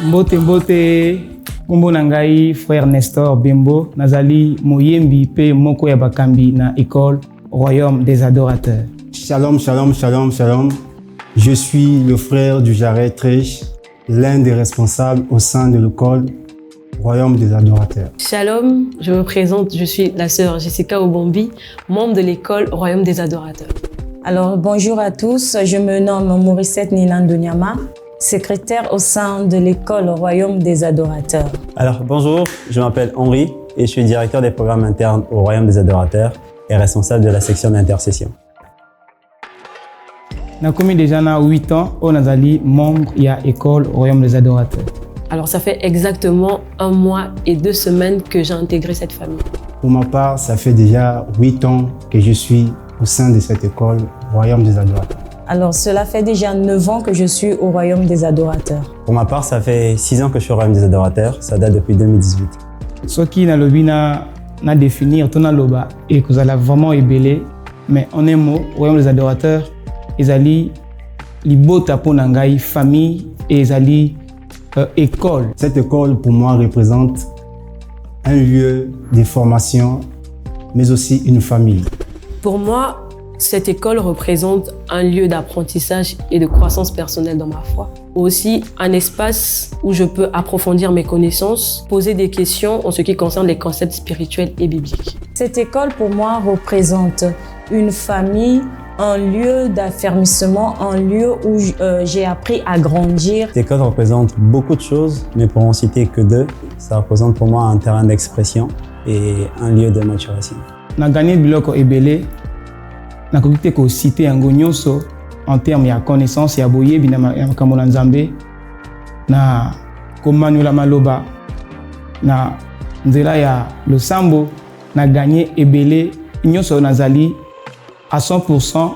Mbote kombo na ngai frère Nestor Bembo nazali moyembi pe moko ya bakambi na école Royaume des Adorateurs. Shalom, shalom, shalom, shalom. Je suis le frère du Jarret Trech, l'un des responsables au sein de l'école Royaume des Adorateurs. Shalom, je me présente, je suis la sœur Jessica Obombi, membre de l'école Royaume des Adorateurs. Alors bonjour à tous, je me nomme Morissette Nilandonyama, secrétaire au sein de l'école Royaume des Adorateurs. Alors bonjour, je m'appelle Henri et je suis directeur des programmes internes au Royaume des Adorateurs et responsable de la section d'intercession. Na komi déjà na 8 ans, on a zali membre ya école Royaume des Adorateurs. Alors ça fait exactement 1 mois et 2 semaines que j'ai intégré cette famille. Pour ma part, ça fait déjà 8 ans que je suis au sein de cette école Royaume des Adorateurs. Alors cela fait déjà 9 ans que je suis au Royaume des Adorateurs. Pour ma part, ça fait 6 ans que je suis au Royaume des Adorateurs, ça date depuis 2018. Ce qui na lobi na définir ton loba et que ça l'a vraiment ébélé, mais en un mot, Royaume des Adorateurs, ezali libota po na ngai famille et ezali école. Cette école pour moi représente un lieu de formation, mais aussi une famille. Pour moi, cette école représente un lieu d'apprentissage et de croissance personnelle dans ma foi. Aussi un espace où je peux approfondir mes connaissances, poser des questions en ce qui concerne les concepts spirituels et bibliques. Cette école pour moi représente une famille, un lieu d'affermissement, un lieu où j'ai appris à grandir. Cette école représente beaucoup de choses, mais pour en citer que 2, ça représente pour moi un terrain d'expression et un lieu de maturation. Na gagné biloko ebele, na kokite ko citer yango nyonso en termes ya connaissance ya boyebi na makambo na Nzambe, na komanyola maloba, na nzela ya losambo, na gagné ebele nyonso nazali à 100%,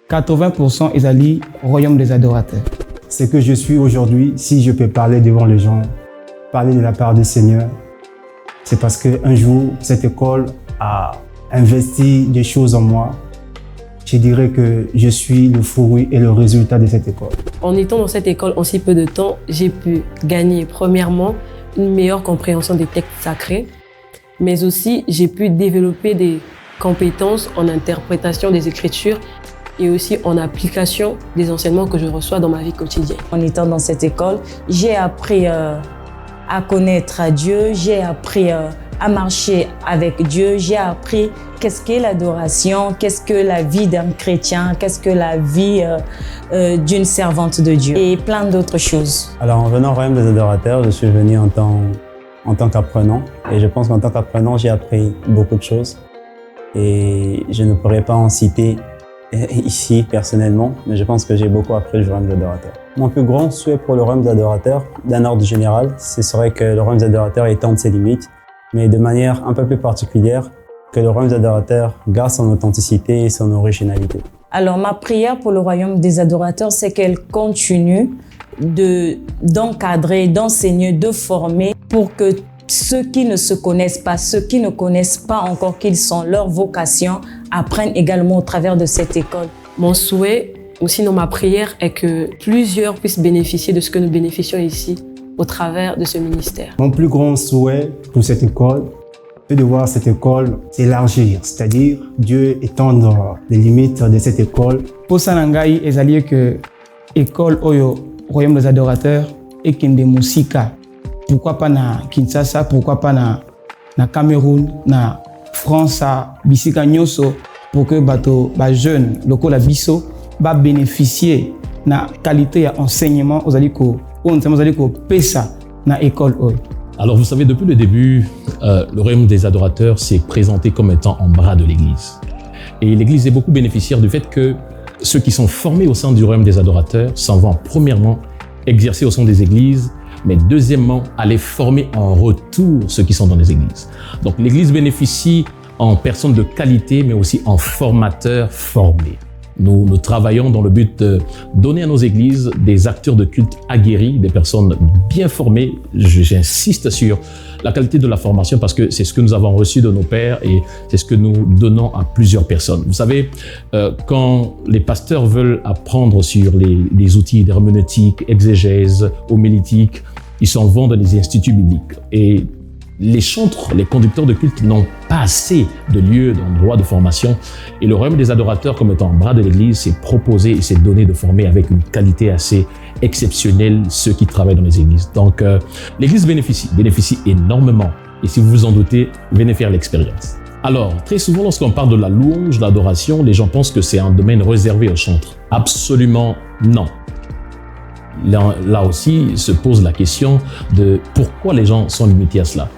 80% ezali Royaume des Adorateurs. Ce que je suis aujourd'hui, si je peux parler devant les gens, parler de la part du Seigneur, c'est parce qu'un jour, cette école a investi des choses en moi. Je dirais que je suis le fruit et le résultat de cette école. En étant dans cette école en si peu de temps, j'ai pu gagner premièrement une meilleure compréhension des textes sacrés, mais aussi j'ai pu développer des compétences en interprétation des Écritures et aussi en application des enseignements que je reçois dans ma vie quotidienne. En étant dans cette école, j'ai appris à connaître Dieu, j'ai appris à marcher avec Dieu, j'ai appris qu'est-ce qu'est l'adoration, qu'est-ce que la vie d'un chrétien, qu'est-ce que la vie d'une servante de Dieu et plein d'autres choses. Alors en venant au Royaume des Adorateurs, je suis venu en tant qu'apprenant et je pense qu'en tant qu'apprenant, j'ai appris beaucoup de choses. Et je ne pourrais pas en citer ici personnellement, mais je pense que j'ai beaucoup appris du Royaume des Adorateurs. Mon plus grand souhait pour le Royaume des Adorateurs, d'un ordre général, ce serait que le Royaume des Adorateurs étende ses limites, mais de manière un peu plus particulière, que le Royaume des Adorateurs garde son authenticité et son originalité. Alors ma prière pour le Royaume des Adorateurs, c'est qu'elle continue d'encadrer, d'enseigner, de former pour que ceux qui ne se connaissent pas, ceux qui ne connaissent pas encore qu'ils sont leur vocation, apprennent également au travers de cette école. Mon souhait, ou sinon ma prière, est que plusieurs puissent bénéficier de ce que nous bénéficions ici au travers de ce ministère. Mon plus grand souhait pour cette école, c'est de voir cette école s'élargir, c'est-à-dire Dieu étendre les limites de cette école. Pour ça, nangai ezali que école oyo Royaume des Adorateurs et kende musika. Pourquoi pas na Kinshasa, pourquoi pas na Cameroun, na France, bisika nyoso, pour que bato ba jeunes locaux la biso ba bénéficier na qualité ya enseignement aux aliko pesa na école oyo. Alors vous savez, depuis le début, le Royaume des Adorateurs s'est présenté comme étant en bras de l'Église. Et l'Église est beaucoup bénéficiaire du fait que ceux qui sont formés au sein du Royaume des Adorateurs s'en vont premièrement exercer au sein des églises, mais deuxièmement, aller former en retour ceux qui sont dans les églises. Donc l'Église bénéficie en personnes de qualité, mais aussi en formateurs formés. Nous travaillons dans le but de donner à nos églises des acteurs de culte aguerris, des personnes bien formées. J'insiste sur la qualité de la formation parce que c'est ce que nous avons reçu de nos pères et c'est ce que nous donnons à plusieurs personnes. Vous savez, quand les pasteurs veulent apprendre sur les outils d'herméneutique, exégèse, homilétique, ils s'en vont dans les instituts bibliques. Et les chantres, les conducteurs de culte n'ont pas assez de lieux, d'endroits de formation. Et le royaume des adorateurs, comme étant un bras de l'Église, s'est proposé et s'est donné de former avec une qualité assez exceptionnelle ceux qui travaillent dans les églises. Donc, l'Église bénéficie énormément. Et si vous vous en doutez, venez faire l'expérience. Alors, très souvent, lorsqu'on parle de la louange, de l'adoration, les gens pensent que c'est un domaine réservé aux chantres. Absolument non. Là aussi se pose la question de pourquoi les gens sont limités à cela.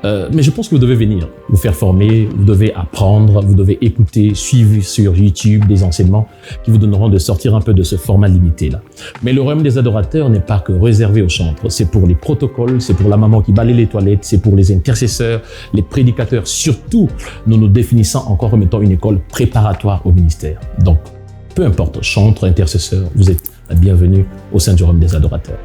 Mais je pense que vous devez venir, vous faire former, vous devez apprendre, vous devez écouter, suivre sur YouTube des enseignements qui vous donneront de sortir un peu de ce format limité-là. Mais le royaume des adorateurs n'est pas que réservé aux chantres. C'est pour les protocoles, c'est pour la maman qui balaye les toilettes, c'est pour les intercesseurs, les prédicateurs. Surtout, nous nous définissons encore comme étant une école préparatoire au ministère. Donc, peu importe, chantre, intercesseur, vous êtes bienvenue au sein du royaume des adorateurs.